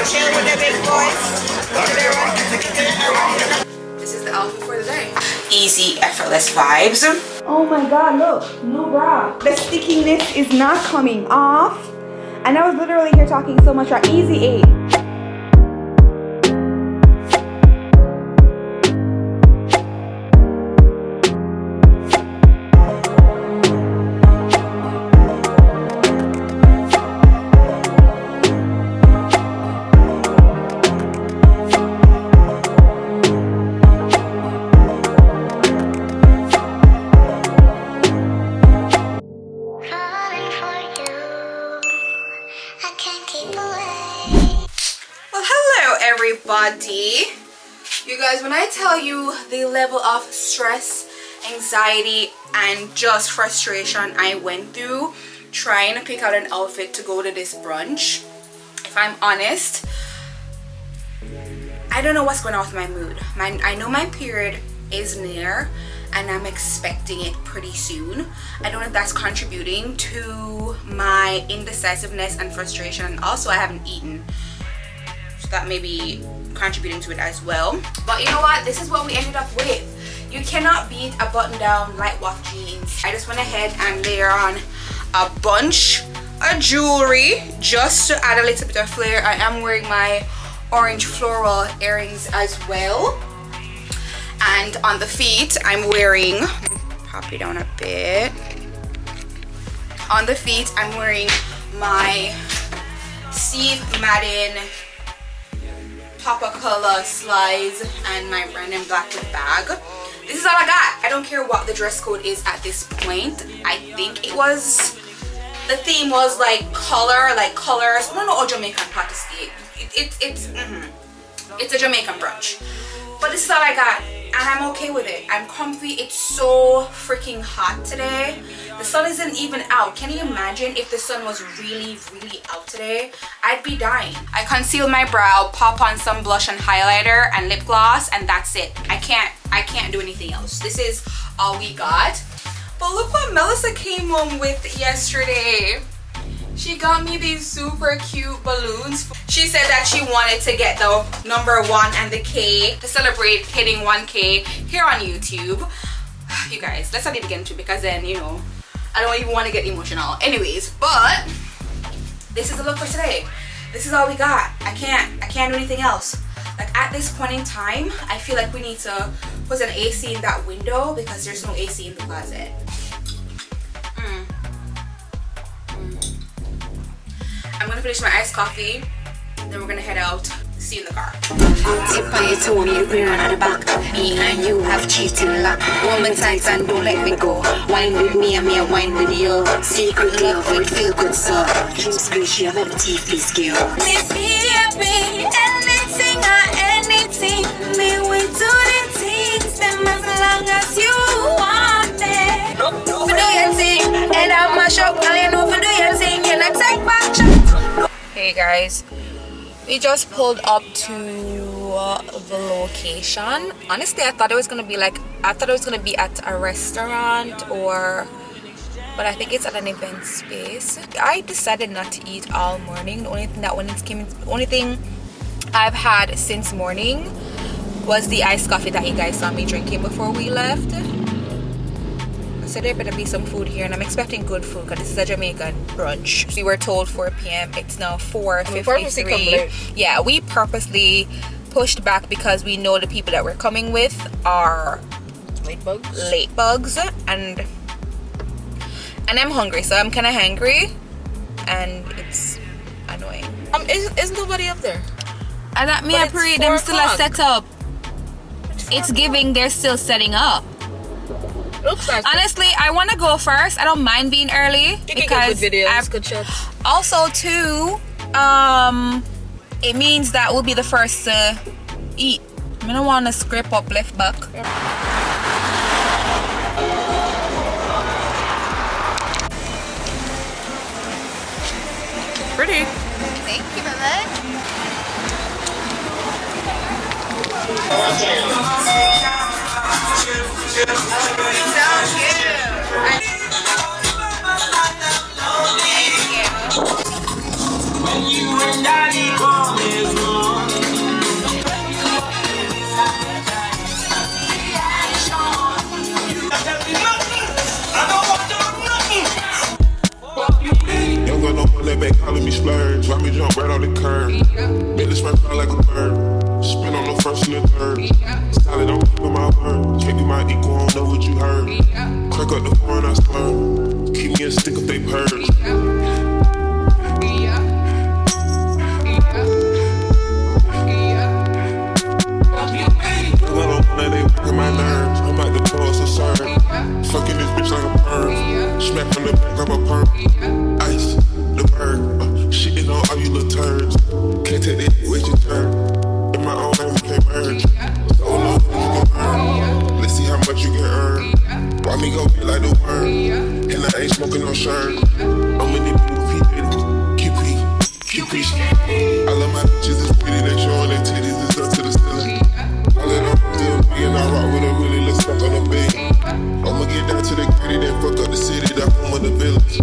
chill with the big boys. This is the outfit for the day. Easy, effortless vibes. Oh my god, look, no bra. The stickiness is not coming off. And I was literally here talking so much about easy 8. Everybody, you guys, when I tell you the level of stress, anxiety, and just frustration I went through trying to pick out an outfit to go to this brunch, if I'm honest, I don't know what's going on with my mood. I know my period is near and I'm expecting it pretty soon. I don't know if that's contributing to my indecisiveness and frustration, and also I haven't eaten, that may be contributing to it as well. But you know what, this is what we ended up with. You cannot beat a button down light wash jeans. I just went ahead and layer on a bunch of jewelry just to add a little bit of flair. I am wearing my orange floral earrings as well, and on the feet I'm wearing, pop it down a bit, on the feet I'm wearing my Steve Madden Papa color slides and my Brandon Blackwood bag. This is all I got. I don't care what the dress code is at this point. I think it was, the theme was like color, like colors. I don't know, Jamaican Pakistan. It's a Jamaican brunch. But this is all I got, and I'm okay with it. I'm comfy. It's so freaking hot today. The sun isn't even out. Can you imagine if the sun was really out today? I'd be dying. I conceal my brow, pop on some blush and highlighter and lip gloss, and that's it. I can't do anything else. This is all we got. But look what Melissa came home with yesterday. She got me these super cute balloons. She said that she wanted to get the #1 and the K to celebrate hitting 1K here on YouTube. You guys, let's not even get into it, because then, you know, I don't even want to get emotional. Anyways, but this is the look for today. This is all we got. I can't do anything else. Like, at this point in time, I feel like we need to put an AC in that window because there's no AC in the closet. I'm gonna finish my iced coffee, then we're gonna head out. See you in the car. Tip on your toe, me bring on the back. Me and you have cheating luck. Woman tight and don't let me go. Wine with me and me and wine with you. Secret love will feel good, so dreams will share the teeth this girl. Anything or anything, me will do the things them as long as you want it. For do your thing, and I'm a shop, girl, you know for do your thing, you not take back shot. Hey guys, we just pulled up to the location. Honestly, I thought it was gonna be at a restaurant, but I think it's at an event space. I decided not to eat all morning. The only thing I've had since morning was the iced coffee that you guys saw me drinking before we left. So there better be some food here, and I'm expecting good food because this is a Jamaican brunch. We were told 4 p.m. It's now 4:53. Yeah, we purposely pushed back because we know the people that we're coming with are late bugs, and I'm hungry, so I'm kind of hungry, and it's annoying. Isn't nobody up there? And that me, I pray them still a set up. It's giving they're still setting up. Looks like honestly, I want to go first. I don't mind being early because good videos, good shots. Also too, it means that we'll be the first to eat. I don't want to scrape up left back. Pretty. Thank you very much. curve. Make this rap fly like a bird. Spin on the first and the third. Style it, I'm keeping my word. Can't be my equal, I don't know what you heard. Crack up the phone, I swerve. Keep me a stick of fake purrs. They working my nerves. I'm like the boss of serve. Fucking this bitch like a perm. Smack from the back of a perm. Ice, the bird. Shitting on all you little turds. Can't take that wait your turn. In my own name, we can't merge. So no, you can burn. Let's see how much you can earn. Why me go be like the worm? And I ain't smoking no shirt. I'm in the QP. I love my bitches, it's pretty. They showing their titties, it's up to the ceiling. I let them feel me and I rock with a really, let's fuck on the bed. I'ma get down to the gritty, then fuck up the city, that home of the village.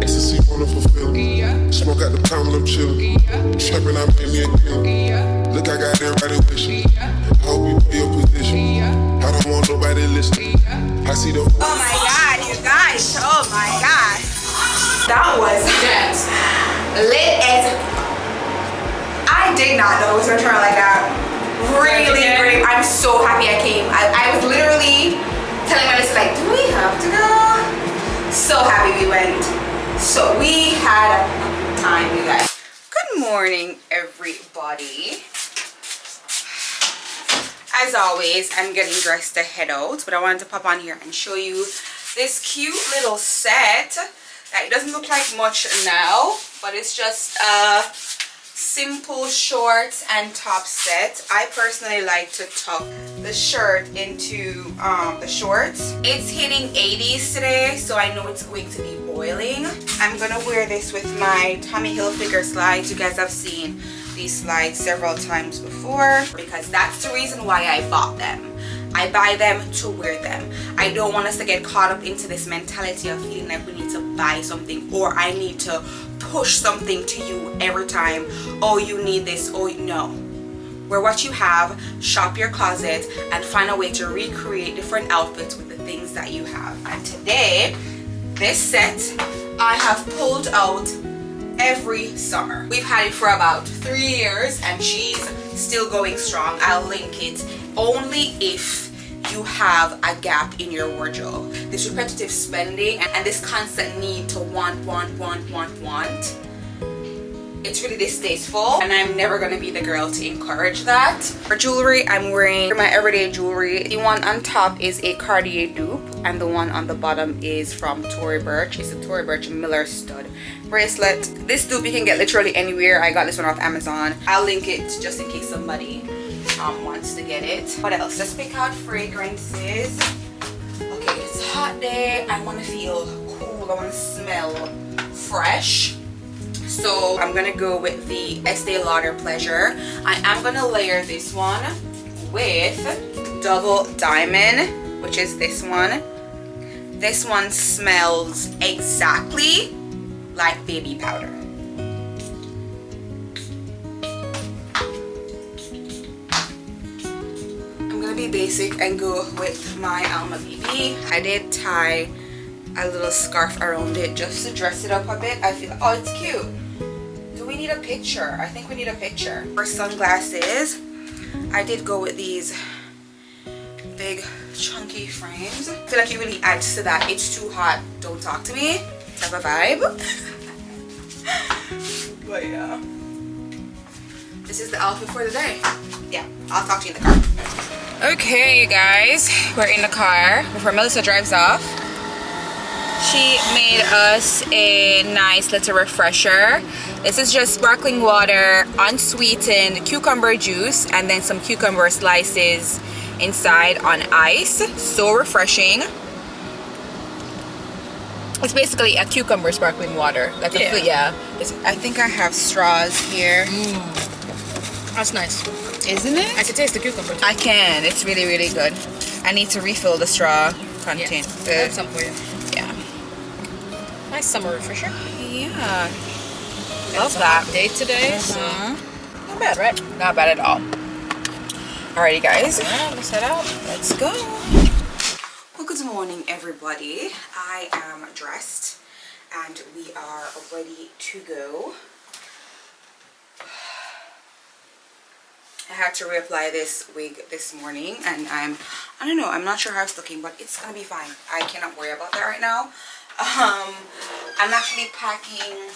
Ecstasy, wonderful feeling. Smoke out the pound when I'm chillin'. Trappin', I made me a kill. Look, I got everybody wishing. I hope you pay your position. I don't want nobody listening. I see the. Oh my god, you guys. Oh my god. That was lit as. I did not know it was gonna turn out like that. Really great. I'm so happy I came. I was literally telling my list like, do we have to go? So happy we went. So we had a time, you guys. Good morning, everybody. As always, I'm getting dressed to head out, but I wanted to pop on here and show you this cute little set. It doesn't look like much now, but it's just simple shorts and top set. I personally like to tuck the shirt into the shorts. It's hitting 80s today, so I know it's going to be boiling. I'm gonna wear this with my Tommy Hilfiger slides. You guys have seen these slides several times before because that's the reason why I bought them. I buy them to wear them. I don't want us to get caught up into this mentality of feeling like we need to buy something or I need to push something to you every time. Oh, you need this. Oh, no. Wear what you have, shop your closet, and find a way to recreate different outfits with the things that you have. And today, this set I have pulled out every summer. We've had it for about 3 years and she's still going strong. I'll link it only if you have a gap in your wardrobe. This repetitive spending and this constant need to want. It's really distasteful and I'm never gonna be the girl to encourage that. For jewelry, I'm wearing my everyday jewelry. The one on top is a Cartier dupe and the one on the bottom is from Tory Burch. It's a Tory Burch Miller stud bracelet. This dupe you can get literally anywhere. I got this one off Amazon. I'll link it just in case somebody wants to get it. What else? Let's pick out fragrances. Okay, it's a hot day. I want to feel cool. I want to smell fresh. So I'm gonna go with the Estee Lauder Pleasure. I am gonna layer this one with Double Diamond, which is this one. This one smells exactly like baby powder. I'm gonna be basic and go with my Alma BB. I did tie a little scarf around it just to dress it up a bit. I feel, oh, it's cute. Do we need a picture? I think we need a picture. For sunglasses, I did go with these big chunky frames. I feel like it really adds to that. It's too hot, don't talk to me type of vibe. But yeah, this is the outfit for the day. Yeah, I'll talk to you in the car. Okay, you guys, we're in the car before Melissa drives off. She made us a nice little refresher. This is just sparkling water, unsweetened cucumber juice, and then some cucumber slices inside on ice. So refreshing. It's basically a cucumber sparkling water. Like a fruit, yeah. I think I have straws here. That's nice. Isn't it? I can taste the cucumber too. I can. It's really, really good. I need to refill the straw content. I have some for you. Yeah. Nice summer refresher. Yeah. Love that. Day today, so not bad, right? Not bad at all. Alrighty, guys. Yeah, let's head out. Let's go. Well, good morning, everybody. I am dressed and we are ready to go. I had to reapply this wig this morning, and I don't know, I'm not sure how it's looking, but it's gonna be fine. I cannot worry about that right now. I'm actually packing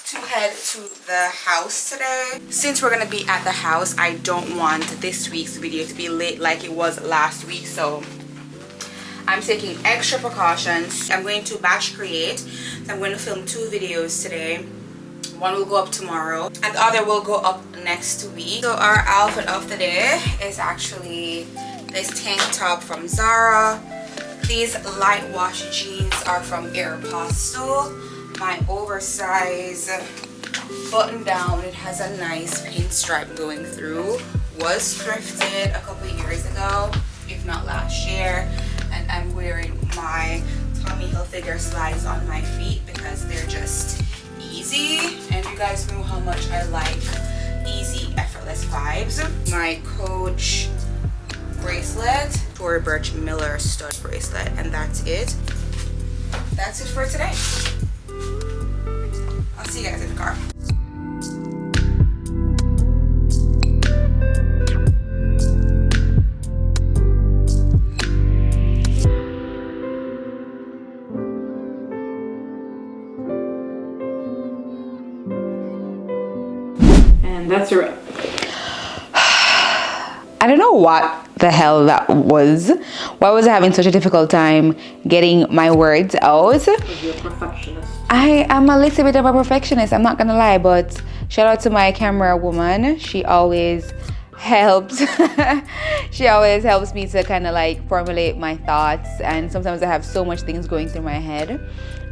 to head to the house today. Since we're gonna be at the house, I don't want this week's video to be late like it was last week, so I'm taking extra precautions. I'm going to batch create. So I'm going to film 2 videos today. One will go up tomorrow and the other will go up next week. So our outfit of the day is actually this tank top from Zara. These light wash jeans are from Aeropostale. My oversized button down, it has a nice pinstripe going through. Was thrifted a couple of years ago, if not last year. And I'm wearing my Tommy Hilfiger slides on my feet because they're just easy, and you guys know how much I like easy, effortless vibes. My Coach bracelet, Tory Burch Miller stud bracelet, and that's it. That's it for today. I'll see you guys in the car. That's your. I don't know what the hell that was. Why was I having such a difficult time getting my words out? You're a perfectionist. I am a little bit of a perfectionist, I'm not gonna lie, but shout out to my camera woman. She always helps. She always helps me to kind of like formulate my thoughts, and sometimes I have so much things going through my head.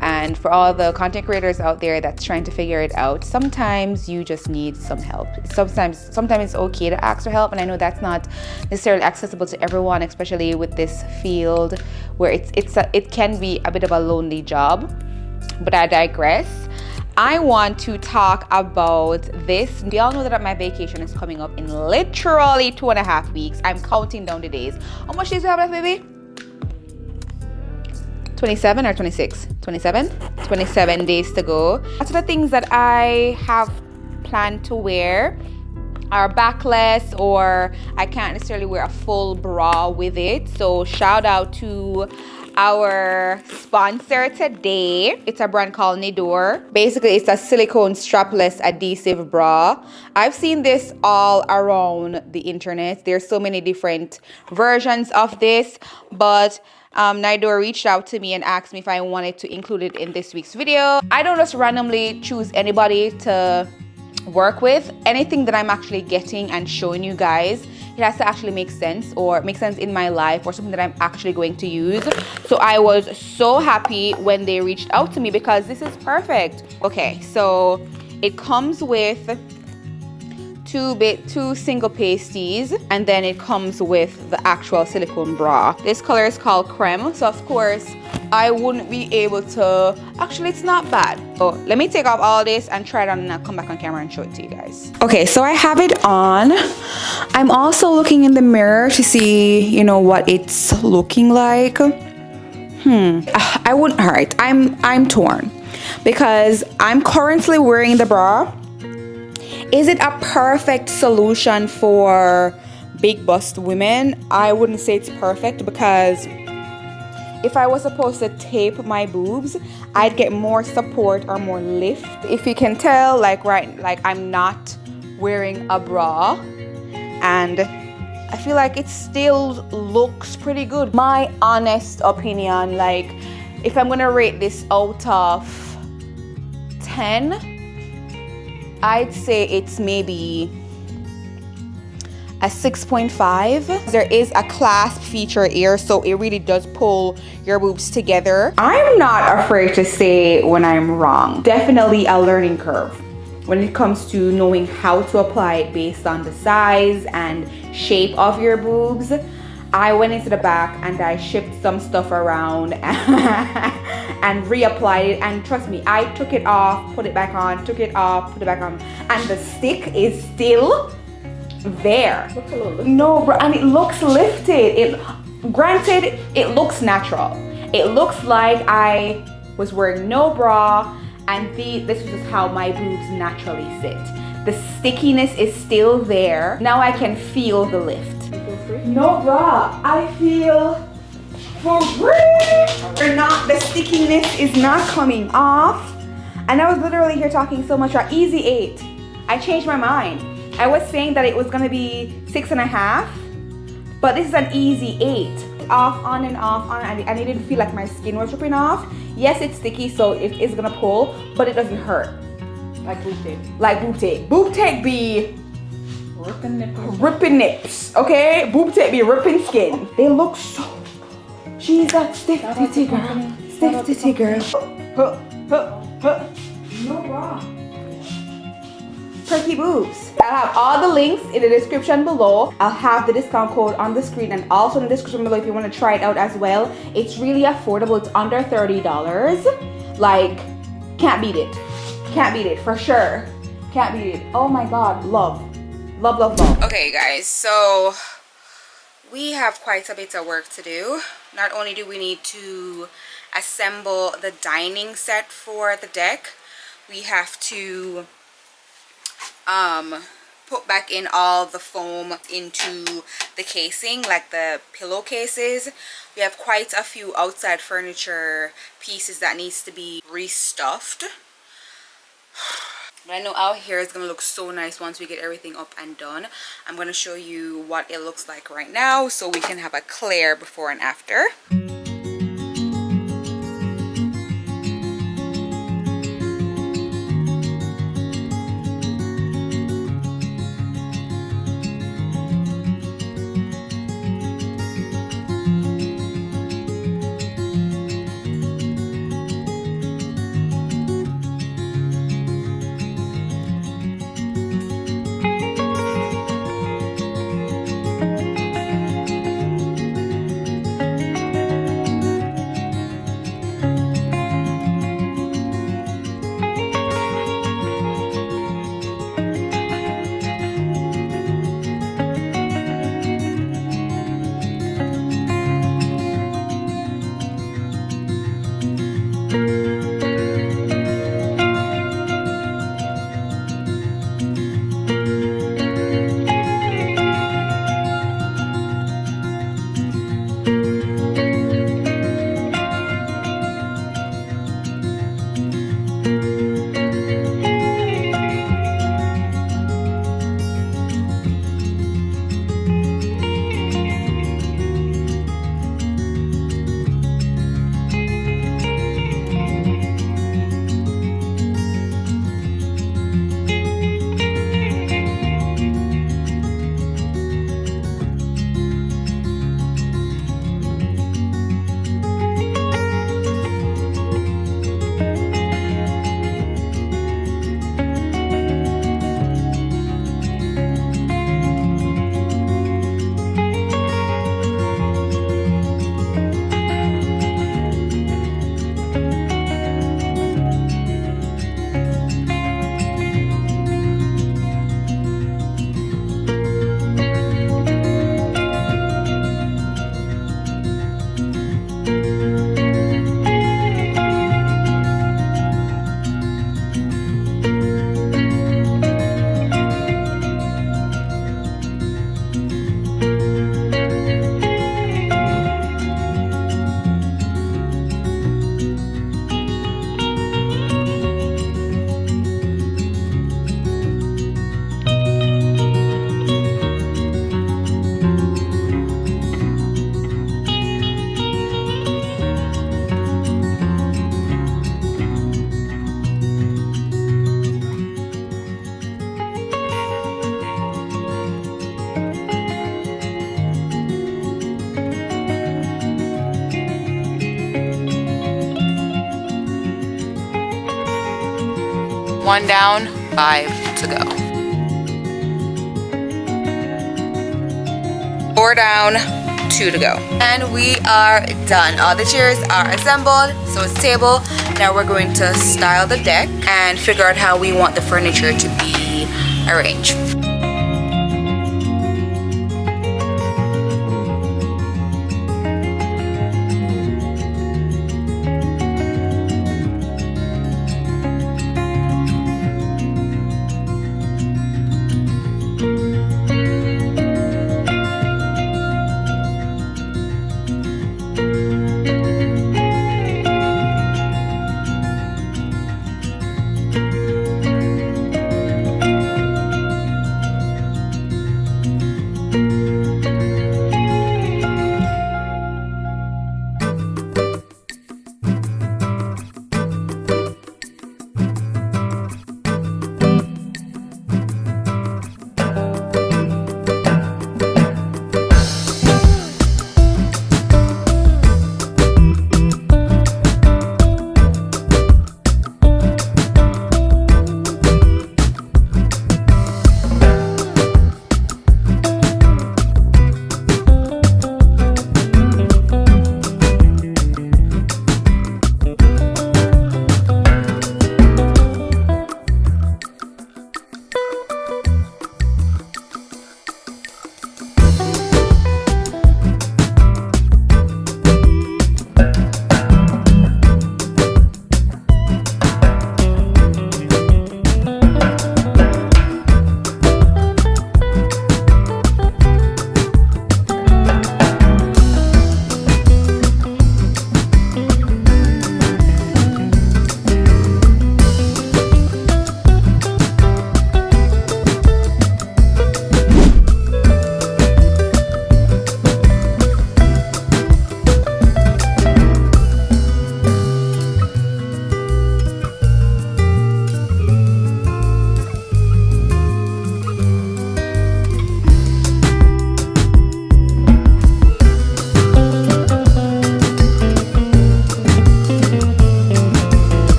And for all the content creators out there that's trying to figure it out, sometimes you just need some help. Sometimes it's okay to ask for help, and I know that's not necessarily accessible to everyone, especially with this field where it can be a bit of a lonely job. But I digress. I want to talk about this. We all know that my vacation is coming up in literally 2.5 weeks. I'm counting down the days. How much days do you have left, baby? 27 or 26? 27? 27 days to go. Lots of the things that I have planned to wear are backless, or I can't necessarily wear a full bra with it. So shout out to our sponsor today. It's a brand called Niidor. Basically, it's a silicone strapless adhesive bra. I've seen this all around the internet. There's so many different versions of this, but Niidor reached out to me and asked me if I wanted to include it in this week's video. I don't just randomly choose anybody to work with. Anything that I'm actually getting and showing you guys, it has to actually make sense, or make sense in my life, or something that I'm actually going to use. So I was so happy when they reached out to me because this is perfect. Okay, so it comes with two single pasties, and then it comes with the actual silicone bra. This color is called creme, so of course I wouldn't be able to, actually it's not bad. So let me take off all this and try it on, and I'll come back on camera and show it to you guys. Okay, so I have it on. I'm also looking in the mirror to see, you know, what it's looking like. I wouldn't hurt. I'm torn because I'm currently wearing the bra. Is it a perfect solution for big bust women? I wouldn't say it's perfect, because if I was supposed to tape my boobs, I'd get more support or more lift. If you can tell, like I'm not wearing a bra, and I feel like it still looks pretty good. My honest opinion, like if I'm gonna rate this out of 10, I'd say it's maybe a 6.5. There is a clasp feature here, so it really does pull your boobs together. I'm not afraid to say when I'm wrong. Definitely a learning curve when it comes to knowing how to apply it based on the size and shape of your boobs. I went into the back and I shipped some stuff around and reapplied it, and trust me, I took it off, put it back on, took it off, put it back on, and the stick is still there. No, bro, and it looks lifted. Granted, it looks natural. It looks like I was wearing no bra and this is just how my boobs naturally sit. The stickiness is still there. Now I can feel the lift. You feel free? No bra, I feel free. Or not, the stickiness is not coming off. And I was literally here talking so much about easy 8. I changed my mind. I was saying that it was gonna be 6.5, but this is an easy 8. Off, on and off, on, and I didn't feel like my skin was ripping off. Yes, it's sticky, so it is gonna pull, but it doesn't hurt. Like boob tape. Like boob tape. Boob tape be Ripping nipples. ripping nips, okay? Boob tape be ripping skin. They look so. She's a stiff titty girl. Stiff titty girl. Huh, huh, huh. No bra. Perky boobs. I'll have all the links in the description below. I'll have the discount code on the screen and also in the description below if you want to try it out as well. It's really affordable. It's under $30. Like, can't beat it. Can't beat it for sure. Can't beat it. Oh my god, love. Love, love, love. Okay guys, so we have quite a bit of work to do. Not only do we need to assemble the dining set for the deck, we have to put back in all the foam into the casing, like the pillowcases. We have quite a few outside furniture pieces that needs to be restuffed. But I know out here is gonna look so nice once we get everything up and done. I'm gonna show you what it looks like right now so we can have a clear before and after. One down, 5 to go. 4 down, 2 to go. And we are done. All the chairs are assembled, so it's table. Now we're going to style the deck and figure out how we want the furniture to be arranged.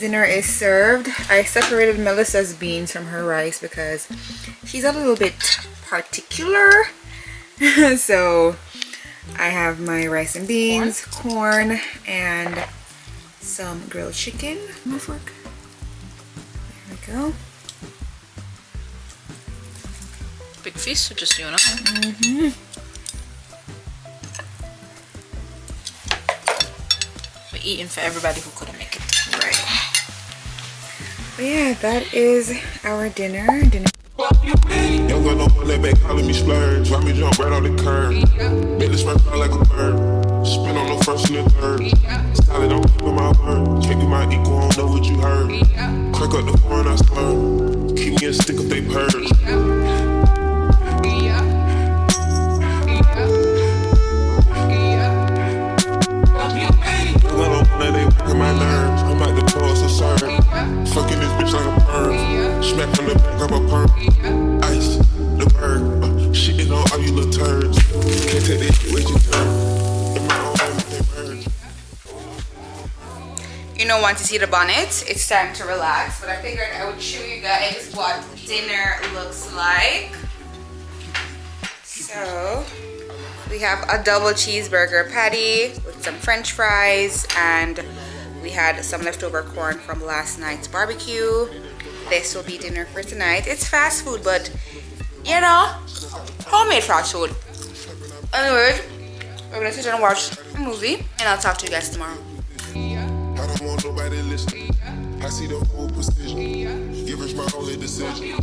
dinner is served. I separated Melissa's beans from her rice because she's a little bit particular. So I have my rice and beans, corn, and some grilled chicken. My fork. There we go. Big feast, just you and I. We're eating for everybody who couldn't make it. Right. But yeah, that is our dinner. Young girl, no money back, calling me splurge. Why me jump right on the curb? Make this rap like a bird. Spin on the first and the third. Style it, don't keep my word. Can't be my equal, I don't know what you heard. Crack up the foreign, I slur. Keep me a stick if they purge. They working my nerves. I'm like the pause of serve. Fucking this bitch like a perm. Smack on the back of a perm. Ice, the bird. Shitting on all you little turds. Can't take that shit with your turn. In my own home, they merge. You don't want to see the bonnet. It's time to relax. But I figured I would show you guys what dinner looks like. So we have a double cheeseburger patty with some french fries, and we had some leftover corn from last night's barbecue. This will be dinner for tonight. It's fast food, but you know, homemade fast food. Anyways, we're gonna sit and watch a movie, and I'll talk to you guys tomorrow. I don't want nobody listening. I see the whole precision. Give us my only decision.